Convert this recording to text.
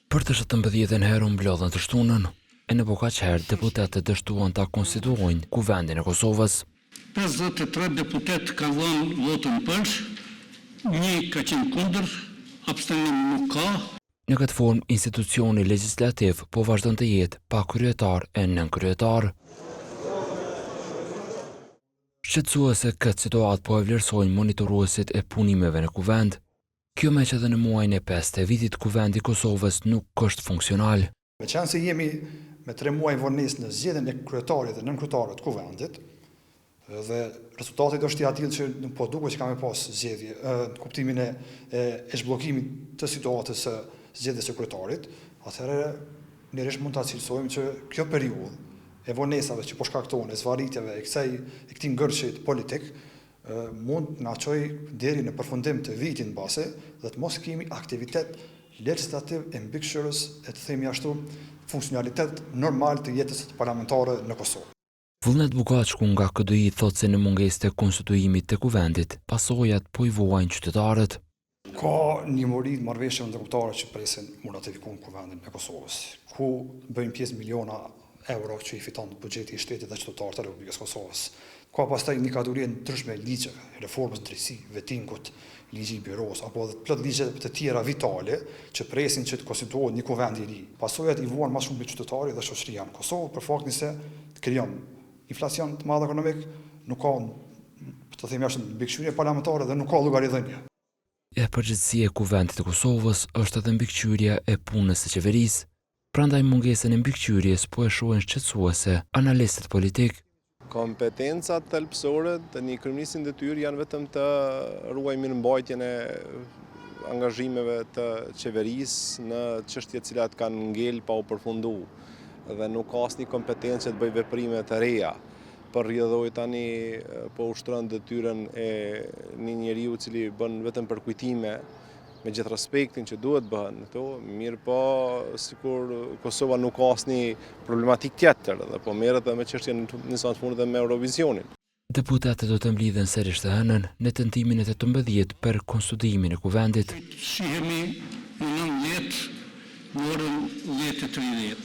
Për të 17 herë u mblodhën të shtunën, e në kaq herë deputetët dështuan ta konstituojnë Kuvendin e Kosovës. 53 deputet ka dhënë votën për, 1 ka qenë kundër, abstenim nuk ka. Në këtë formë, institucioni legjislativ po vazhdon të jetë pa kryetar e nën kryetar. Shqetësuese këtë situatë po e vlerësojnë monitoruesit e punimeve në Kuvend. Kjo me që edhe në muajin e 5 të vitit Kuvendi i Kosovës nuk është funksional. Meqense se jemi me 3 muaj vonesë në zgjedhjen e kryetarit dhe nënkryetarët të Kuvendit, dhe rezultati është i tillë që nuk po duket që kanë pas zgjedhje në kuptimin e zhbllokimit të situatës së zgjedhjes së kryetarit, atëherë nerisht mund ta cilësojmë që kjo periudhë e vonesave që po shkaktohen, e zvarritjeve e këtij ngërçit politik mund na çojë deri në përfundim të vitit mbase dhe të mos kemi aktivitet legislativ e mbikëqyrës e të themi ashtu funksionalitet normal të jetës parlamentare në Kosovë. Vullnet Bukaçku nga KDI thotë se në mungesë të konstituimit të Kuvendit, pasojat po i vuajnë qytetarët. Ka një mori të marrëveshjeve ndërkombëtare që presin mu ratifikojnë Kuvendin e Kosovës, ku bëjnë pjesë miliona euro që i fiton buxheti i shtetit dhe qytetarët të Republikës Kosovës. Ka pastaj një kategori ndryshme ligjeve, reformës drejtësi, vettingut, ligji i byros apo edhe plot ligje të tjera vitale që presin që të konstituohet një kuvend i ri. Pasojat i vuan më shumë mbi qytetarit dhe shoqëria në Kosovë për faktin se krijon inflacion të madh ekonomik, nuk ka të themi ashtu mbikëqyrje parlamentare dhe nuk ka llogaridhënie. E përgjithësia e Kuvendit të Kosovës është edhe mbikëqyrja e punës së qeverisë. Prandaj mungesën e mbikëqyrjes po e shohin shqetësuese analistët politik. Kompetencat thelbësore të një kryeministri në detyrë janë vetëm të ruajë mirëmbajtjen e angazhimeve të qeverisë në çështje të cilat kanë ngel pa u përfunduar dhe nuk ka asnjë kompetencë që të bëjë veprime të reja. Për rrjedhoi tani po ushtron detyrën e një njeriu i cili bën vetëm përkujtime me gjithë respektin që duhet bëhen këto, mirë po sikur Kosova nuk ka asnjë problematik tjetër dhe po merret edhe me çështjen në sa të fundit me Eurovisionin. Deputetët do të mblidhen sërish të hënën në tentimin e 18 për konstituimin e Kuvendit. Shihemi në 19 në orën 10:30.